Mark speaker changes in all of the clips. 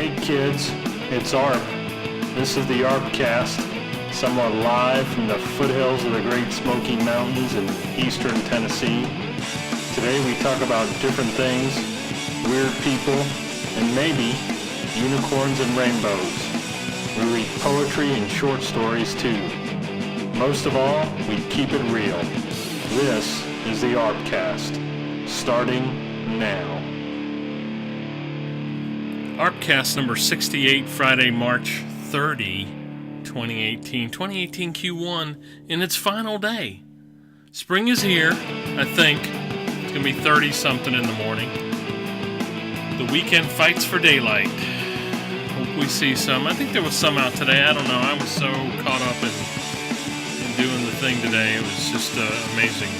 Speaker 1: Hey kids, it's Arp. This is the ArpCast, somewhat live from the foothills of the Great Smoky Mountains in eastern Tennessee. Today we talk about different things, weird people, and maybe unicorns and rainbows. We read poetry and short stories too. Most of all, we keep it real. This is the ArpCast, starting now. ArpCast number 68, Friday, March 30, 2018. 2018 Q1 in its final day. Spring is here, I think. It's going to be 30-something in the morning. The weekend fights for daylight. Hope we see some. I think there was some out today. I don't know. I was so caught up in doing the thing today. It was just amazing.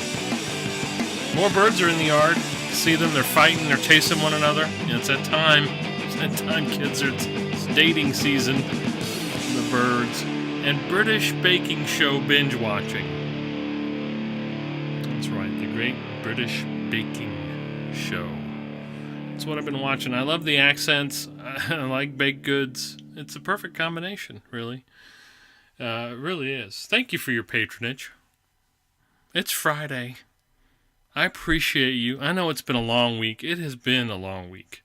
Speaker 1: More birds are in the yard. See them. They're fighting. They're chasing one another. It's that time. That time, kids, it's dating season. The birds and British baking show binge watching. That's right, the Great British Baking Show. That's what I've been watching. I love the accents. I like baked goods. It's a perfect combination, really. It really is. Thank you for your patronage. It's Friday. I appreciate you. I know it's been a long week. It has been a long week.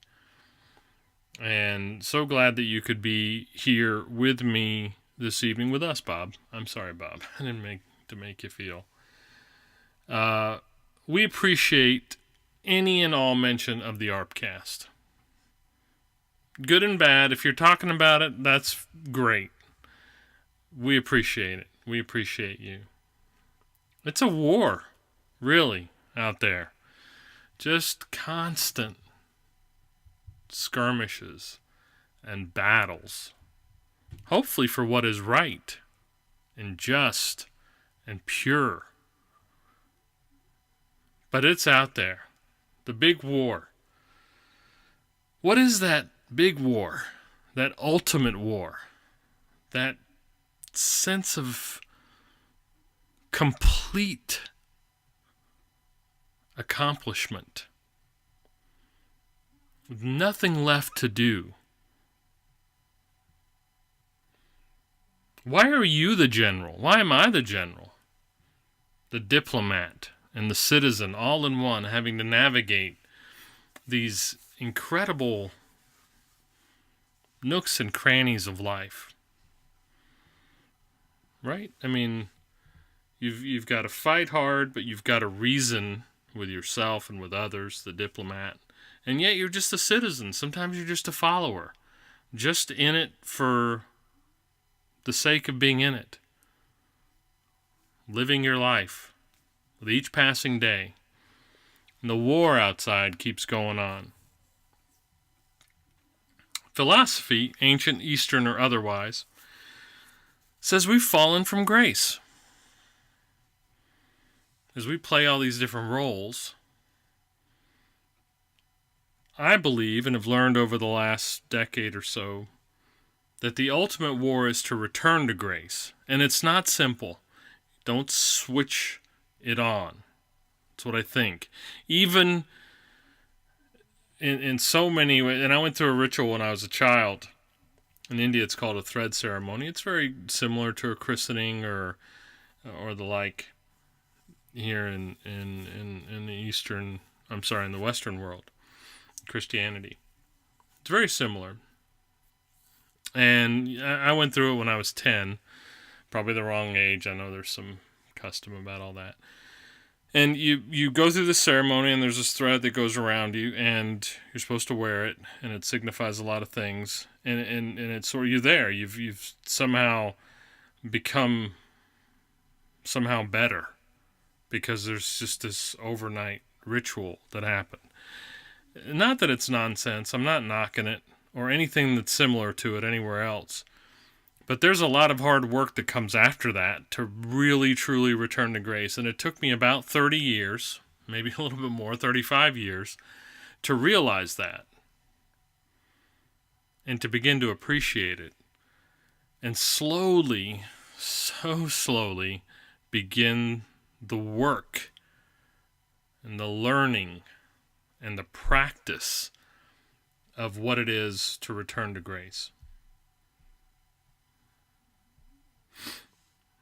Speaker 1: And so glad that you could be here with me this evening, with us, Bob. I'm sorry, Bob. I didn't mean to make you feel. We appreciate any and all mention of the ArpCast. Good and bad. If you're talking about it, that's great. We appreciate it. We appreciate you. It's a war, really, out there. Just constant skirmishes and battles, hopefully for what is right and just and pure. But it's out there. The big war. What is that big war? That ultimate war? That sense of complete accomplishment. With nothing left to do. Why are you the general? Why am I the general? The diplomat and the citizen all in one, having to navigate these incredible nooks and crannies of life. Right? I mean, you've got to fight hard, but you've got to reason with yourself and with others, the diplomat. And yet you're just a citizen. Sometimes you're just a follower. Just in it for the sake of being in it. Living your life with each passing day. And the war outside keeps going on. Philosophy, ancient, Eastern, or otherwise, says we've fallen from grace. As we play all these different roles, I believe, and have learned over the last decade or so, that the ultimate war is to return to grace. And it's not simple. Don't switch it on. That's what I think. Even in so many ways, and I went through a ritual when I was a child. In India, it's called a thread ceremony. It's very similar to a christening or the like here in the Western world. Christianity. It's very similar. And I went through it when I was 10. Probably the wrong age. I know there's some custom about all that. And you go through the ceremony, and there's this thread that goes around you, and you're supposed to wear it, and it signifies a lot of things. And it's sort of, you're there. You've somehow become somehow better because there's just this overnight ritual that happened. Not that it's nonsense, I'm not knocking it, or anything that's similar to it anywhere else. But there's a lot of hard work that comes after that to really, truly return to grace. And it took me about 30 years, maybe a little bit more, 35 years, to realize that. And to begin to appreciate it. And slowly, so slowly, begin the work and the learning and the practice of what it is to return to grace.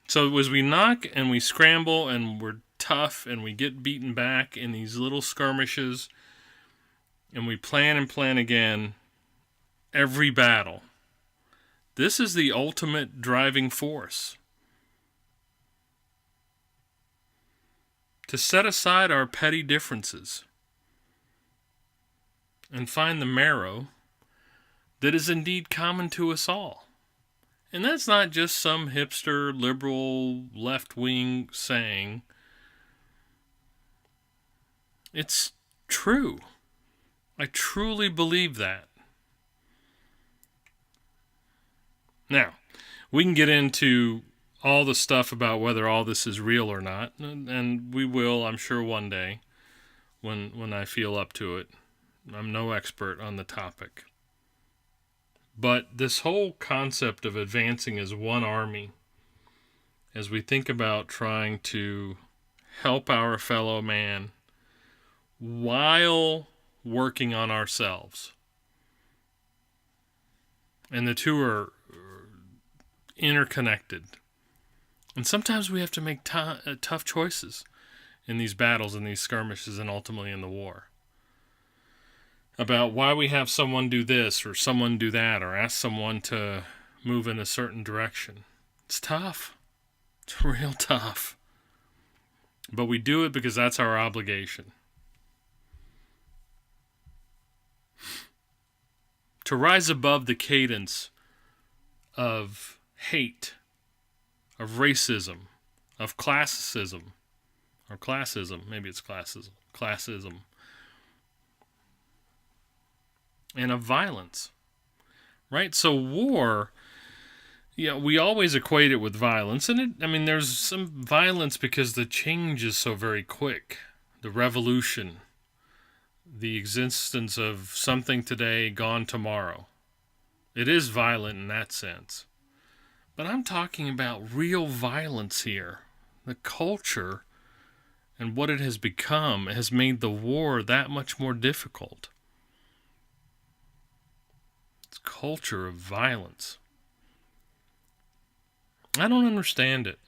Speaker 1: So as we knock and we scramble and we're tough and we get beaten back in these little skirmishes and we plan and plan again, every battle, this is the ultimate driving force. To set aside our petty differences and find the marrow that is indeed common to us all. And that's not just some hipster, liberal, left-wing saying. It's true. I truly believe that. Now, we can get into all the stuff about whether all this is real or not, and we will, I'm sure, one day when I feel up to it. I'm no expert on the topic. But this whole concept of advancing as one army, as we think about trying to help our fellow man while working on ourselves, and the two are interconnected. And sometimes we have to make tough choices in these battles, in these skirmishes, and ultimately in the war. About why we have someone do this or someone do that or ask someone to move in a certain direction. It's tough. It's real tough. But we do it because that's our obligation. To rise above the cadence of hate, of racism, of classism, or classism, maybe it's classism, and of violence, right? So war, we always equate it with violence, and there's some violence because the change is so very quick. The revolution, the existence of something today, gone tomorrow. It is violent in that sense. But I'm talking about real violence here. The culture and what it has become has made the war that much more difficult. It's a culture of violence. I don't understand it.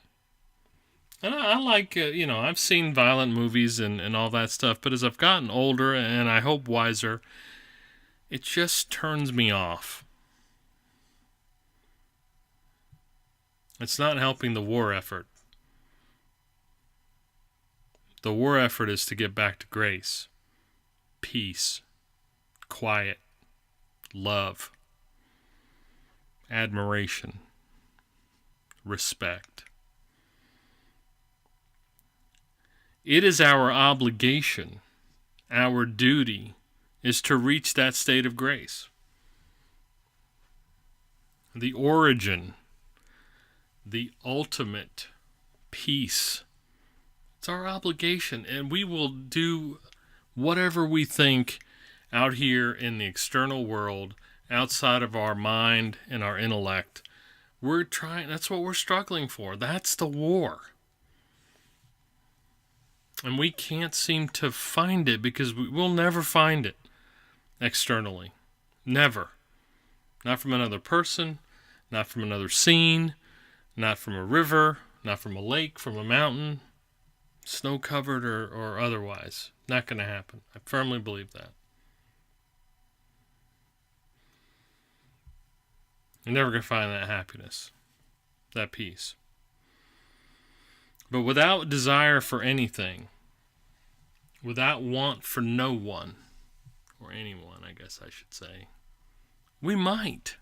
Speaker 1: And I like, I've seen violent movies and all that stuff, but as I've gotten older and I hope wiser, it just turns me off. It's not helping the war effort. The war effort is to get back to grace, peace, quiet, love, admiration, respect. It is our obligation, our duty, is to reach that state of grace. The origin, the ultimate peace. It's our obligation, and we will do whatever we think out here in the external world, outside of our mind and our intellect. That's what we're struggling for. That's the war. And we can't seem to find it because we'll never find it externally. Never. Not from another person, not from another scene, not from a river, not from a lake, from a mountain, snow-covered or otherwise. Not going to happen. I firmly believe that. You're never going to find that happiness, that peace. But without desire for anything, without want for no one, or anyone, I guess I should say, we might.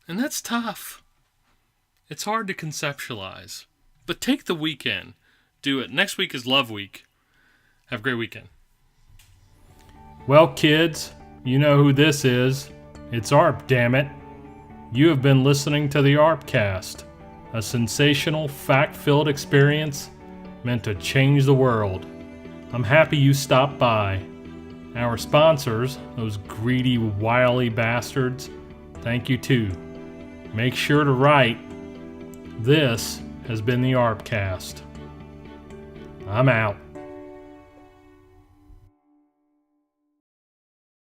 Speaker 1: And that's tough. It's hard to conceptualize. But take the weekend. Do it. Next week is Love Week. Have a great weekend. Well, kids, you know who this is. It's ARP, damn it. You have been listening to the ArpCast, a sensational, fact-filled experience meant to change the world. I'm happy you stopped by. Our sponsors, those greedy, wily bastards, thank you too. Make sure to write. This has been the ArpCast. I'm out.